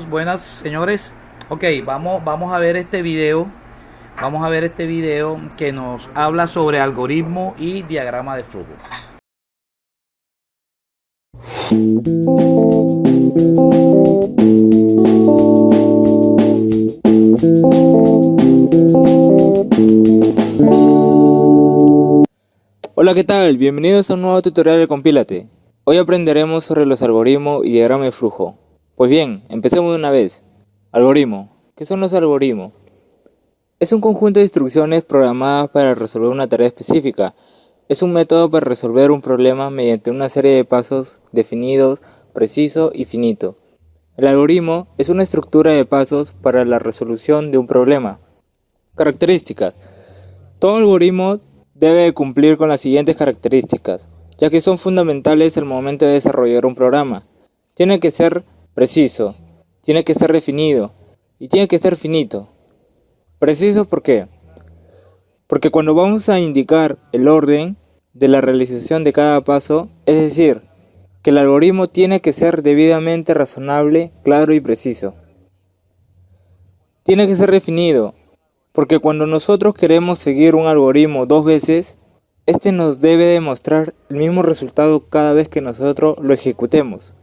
Buenas señores. Ok, vamos a ver este video. Vamos a ver este video que nos habla sobre algoritmo y diagrama de flujo. Hola, ¿qué tal? Bienvenidos a un nuevo tutorial de Compílate. Hoy aprenderemos sobre los algoritmos y diagrama de flujo. Pues bien, empecemos de una vez. Algoritmo. ¿Qué son los algoritmos? Es un conjunto de instrucciones programadas para resolver una tarea específica. Es un método para resolver un problema mediante una serie de pasos definidos, preciso y finito. El algoritmo es una estructura de pasos para la resolución de un problema. Características. Todo algoritmo debe cumplir con las siguientes características, ya que son fundamentales al momento de desarrollar un programa. Tiene que ser preciso, tiene que ser definido y tiene que ser finito. Preciso, ¿por qué? Porque cuando vamos a indicar el orden de la realización de cada paso, es decir, que el algoritmo tiene que ser debidamente razonable, claro y preciso. Tiene que ser definido, porque cuando nosotros queremos seguir un algoritmo dos veces, este nos debe demostrar el mismo resultado cada vez que nosotros lo ejecutemos.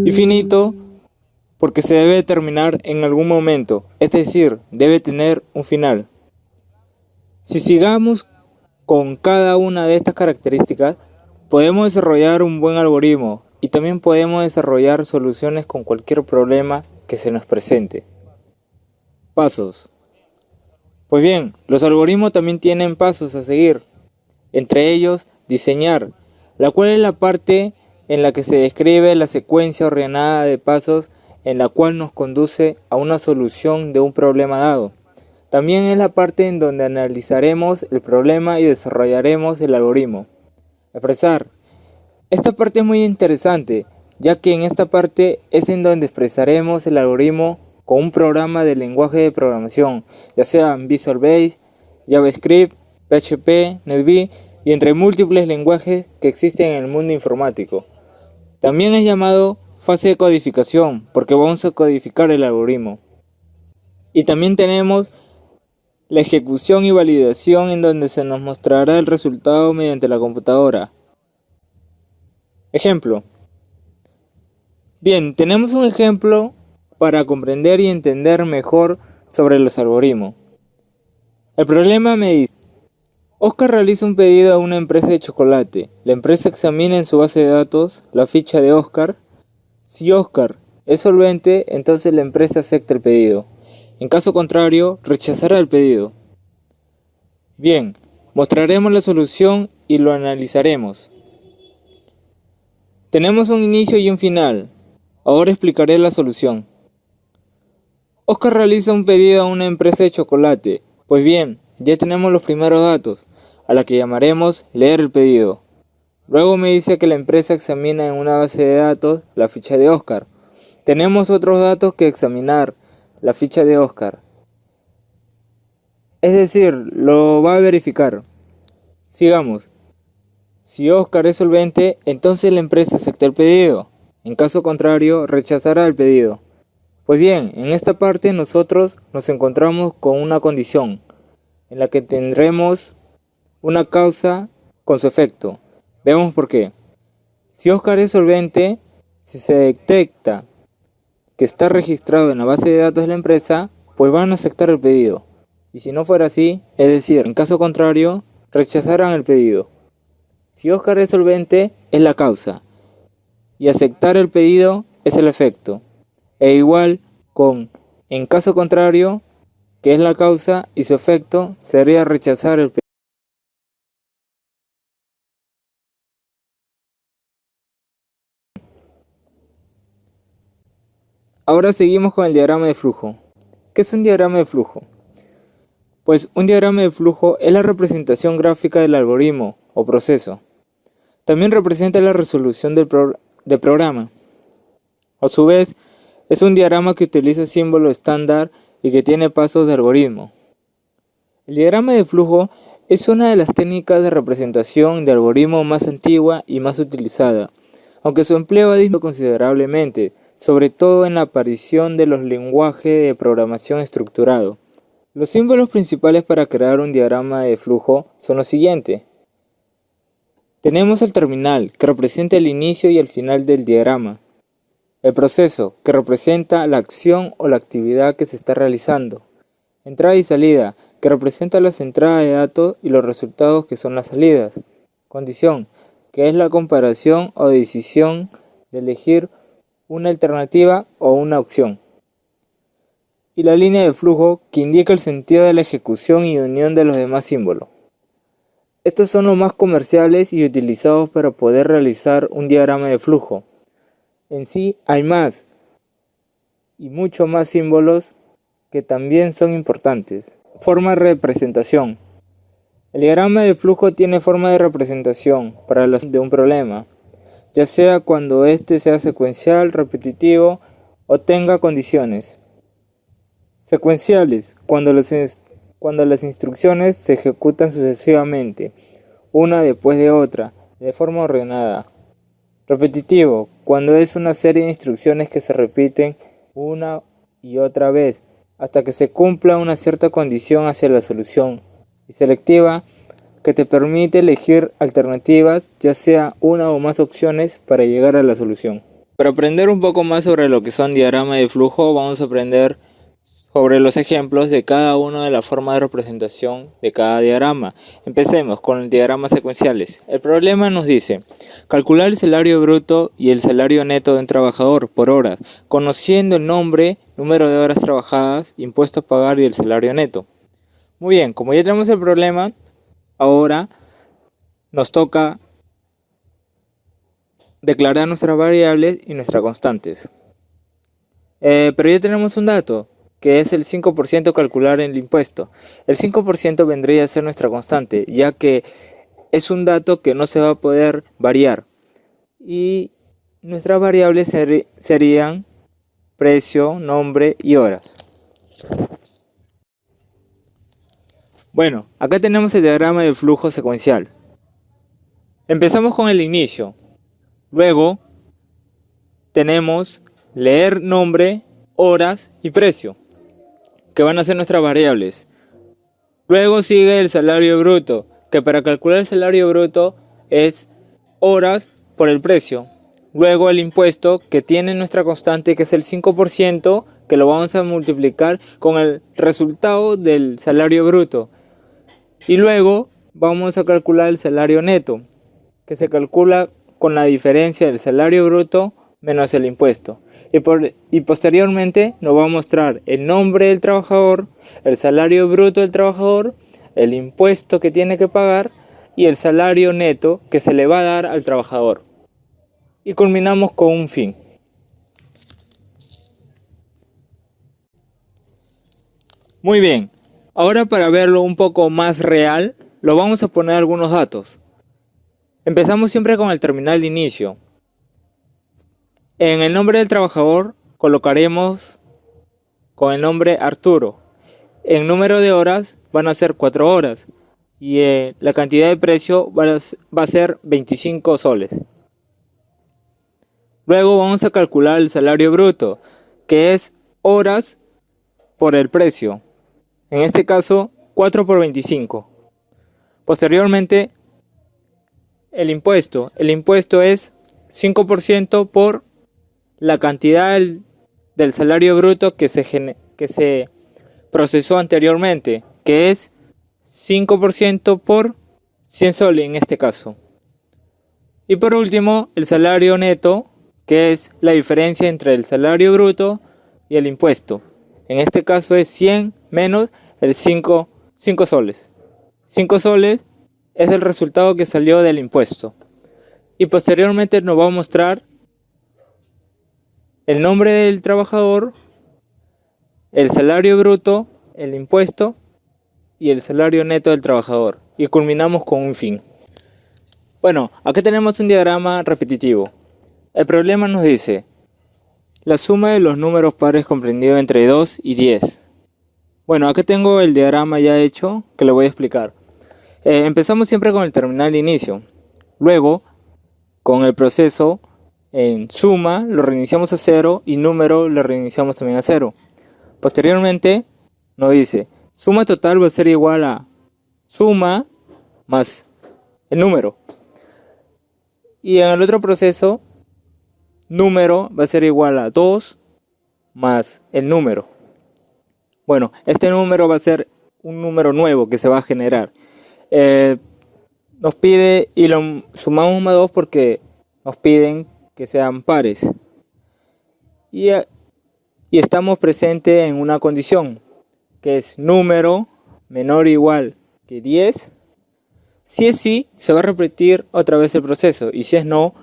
Y finito, porque se debe terminar en algún momento, es decir, debe tener un final. Si sigamos con cada una de estas características, podemos desarrollar un buen algoritmo y también podemos desarrollar soluciones con cualquier problema que se nos presente. Pasos. Pues bien, los algoritmos también tienen pasos a seguir, entre ellos diseñar, la cual es la parte en la que se describe la secuencia ordenada de pasos en la cual nos conduce a una solución de un problema dado. También es la parte en donde analizaremos el problema y desarrollaremos el algoritmo. Expresar. Esta parte es muy interesante, ya que en esta parte es en donde expresaremos el algoritmo con un programa de lenguaje de programación, ya sea Visual Basic, JavaScript, PHP, NetBeans y entre múltiples lenguajes que existen en el mundo informático. También es llamado fase de codificación, porque vamos a codificar el algoritmo. Y también tenemos la ejecución y validación, en donde se nos mostrará el resultado mediante la computadora. Ejemplo. Bien, tenemos un ejemplo para comprender y entender mejor sobre los algoritmos. El problema me dice: Oscar realiza un pedido a una empresa de chocolate. La empresa examina en su base de datos la ficha de Oscar. Si Oscar es solvente, entonces la empresa acepta el pedido. En caso contrario, rechazará el pedido. Bien, mostraremos la solución y lo analizaremos. Tenemos un inicio y un final. Ahora explicaré la solución. Oscar realiza un pedido a una empresa de chocolate. Pues bien, ya tenemos los primeros datos, a la que llamaremos leer el pedido. Luego me dice que la empresa examina en una base de datos la ficha de Oscar. Tenemos otros datos que examinar, la ficha de Oscar. Es decir, lo va a verificar. Sigamos. Si Oscar es solvente, entonces la empresa acepta el pedido. En caso contrario, rechazará el pedido. Pues bien, en esta parte nosotros nos encontramos con una condición, en la que tendremos una causa con su efecto. Veamos por qué. Si Oscar es solvente, si se detecta que está registrado en la base de datos de la empresa, pues van a aceptar el pedido. Y si no fuera así, es decir, en caso contrario, rechazarán el pedido. Si Oscar es solvente, es la causa, y aceptar el pedido es el efecto. E igual con en caso contrario, que es la causa, y su efecto sería rechazar el pedido. Ahora seguimos con el diagrama de flujo. ¿Qué es un diagrama de flujo? Pues un diagrama de flujo es la representación gráfica del algoritmo o proceso. También representa la resolución del programa. A su vez, es un diagrama que utiliza símbolo estándar y que tiene pasos de algoritmo. El diagrama de flujo es una de las técnicas de representación de algoritmo más antigua y más utilizada. aunque su empleo ha disminuido considerablemente, sobre todo en la aparición de los lenguajes de programación estructurado. Los símbolos principales para crear un diagrama de flujo son los siguientes. Tenemos el terminal, que representa el inicio y el final del diagrama. El proceso, que representa la acción o la actividad que se está realizando. Entrada y salida, que representa las entradas de datos y los resultados que son las salidas. Condición, que es la comparación o decisión de elegir una alternativa o una opción. Y la línea de flujo, que indica el sentido de la ejecución y unión de los demás símbolos. Estos son los más comerciales y utilizados para poder realizar un diagrama de flujo. En sí hay más y mucho más símbolos que también son importantes. Forma de representación. El diagrama de flujo tiene forma de representación para la solución de un problema, ya sea cuando éste sea secuencial, repetitivo o tenga condiciones. Secuenciales, cuando las instrucciones se ejecutan sucesivamente, una después de otra, de forma ordenada. Repetitivo, cuando es una serie de instrucciones que se repiten una y otra vez, hasta que se cumpla una cierta condición hacia la solución. Y selectiva, que te permite elegir alternativas, ya sea una o más opciones para llegar a la solución. Para aprender un poco más sobre lo que son diagramas de flujo, vamos a aprender sobre los ejemplos de cada una de las formas de representación de cada diagrama. Empecemos con los diagramas secuenciales. El problema nos dice, calcular el salario bruto y el salario neto de un trabajador por hora, conociendo el nombre, número de horas trabajadas, impuestos a pagar y el salario neto. Muy bien, como ya tenemos el problema, ahora nos toca declarar nuestras variables y nuestras constantes. Pero ya tenemos un dato, que es el 5% calcular el impuesto. El 5% vendría a ser nuestra constante, ya que es un dato que no se va a poder variar. Y nuestras variables serían precio, nombre y horas. Bueno, acá tenemos el diagrama del flujo secuencial. Empezamos con el inicio. Luego tenemos leer nombre, horas y precio, que van a ser nuestras variables. Luego sigue el salario bruto, que para calcular el salario bruto es horas por el precio. Luego el impuesto, que tiene nuestra constante, que es el 5%, que lo vamos a multiplicar con el resultado del salario bruto. Y luego vamos a calcular el salario neto, que se calcula con la diferencia del salario bruto menos el impuesto. Y posteriormente nos va a mostrar el nombre del trabajador, el salario bruto del trabajador, el impuesto que tiene que pagar y el salario neto que se le va a dar al trabajador. Y culminamos con un fin. Muy bien, ahora para verlo un poco más real, lo vamos a poner algunos datos. Empezamos siempre con el terminal inicio. En el nombre del trabajador colocaremos con el nombre Arturo. En número de horas van a ser 4 horas y la cantidad de precio va a ser 25 soles. Luego vamos a calcular el salario bruto, que es horas por el precio. En este caso 4 por 25. Posteriormente el impuesto es 5% por la cantidad del salario bruto que se procesó anteriormente, que es 5% por 100 soles en este caso. Y por último, el salario neto, que es la diferencia entre el salario bruto y el impuesto. En este caso es 100 menos el 5 soles. 5 soles es el resultado que salió del impuesto. Y posteriormente nos va a mostrar el nombre del trabajador, el salario bruto, el impuesto y el salario neto del trabajador. Y culminamos con un fin. Bueno, aquí tenemos un diagrama repetitivo. El problema nos dice la suma de los números pares comprendido entre 2 y 10. Bueno, aquí tengo el diagrama ya hecho que lo voy a explicar. Empezamos siempre con el terminal inicio. Luego, con el proceso, En suma lo reiniciamos a 0 y número lo reiniciamos también a 0. Posteriormente nos dice suma total va a ser igual a suma más el número. Y en el otro proceso número va a ser igual a 2 más el número. Bueno, este número va a ser un número nuevo que se va a generar. Nos pide y lo sumamos más 2 porque nos piden que sean pares. Y estamos presentes en una condición que es número menor o igual que 10. Si es sí, se va a repetir otra vez el proceso. Y si es no,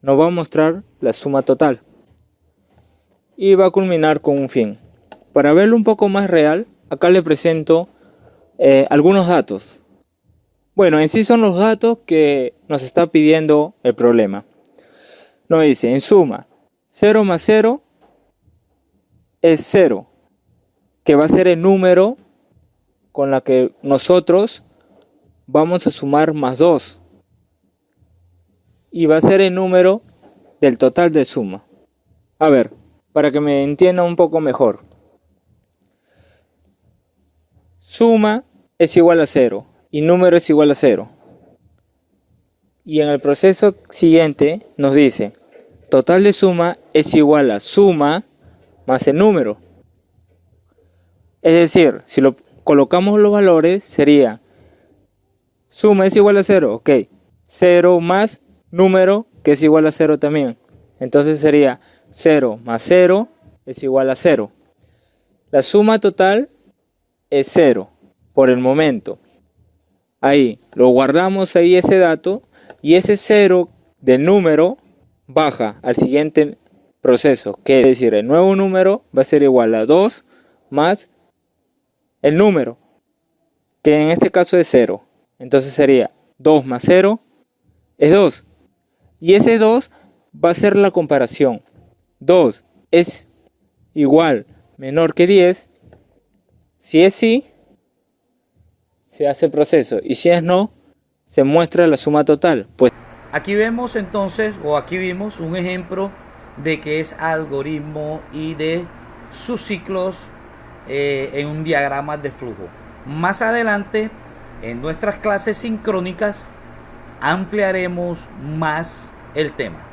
nos va a mostrar la suma total. Y va a culminar con un fin. Para verlo un poco más real, acá le presento algunos datos. Bueno, en sí son los datos que nos está pidiendo el problema. Nos dice, en suma, 0 más 0 es 0, que va a ser el número con la que nosotros vamos a sumar más 2. Y va a ser el número del total de suma. A ver, para que me entienda un poco mejor. Suma es igual a 0 y número es igual a 0. Y en el proceso siguiente nos dice, total de suma es igual a suma más el número. Es decir, si lo colocamos los valores sería, suma es igual a 0, ok, 0 más número que es igual a 0 también. Entonces sería 0 más 0 es igual a 0. La suma total es 0 por el momento. Ahí, lo guardamos ahí ese dato y ese 0 del número baja al siguiente proceso, que es decir, el nuevo número va a ser igual a 2 más el número, que en este caso es 0. Entonces sería 2 más 0 es 2. Y ese 2 va a ser la comparación. 2 es igual, menor que 10. Si es sí, se hace el proceso. Y si es no, se muestra la suma total. Pues aquí vemos entonces, o aquí vimos un ejemplo de qué es algoritmo y de sus ciclos en un diagrama de flujo. Más adelante, en nuestras clases sincrónicas, ampliaremos más el tema.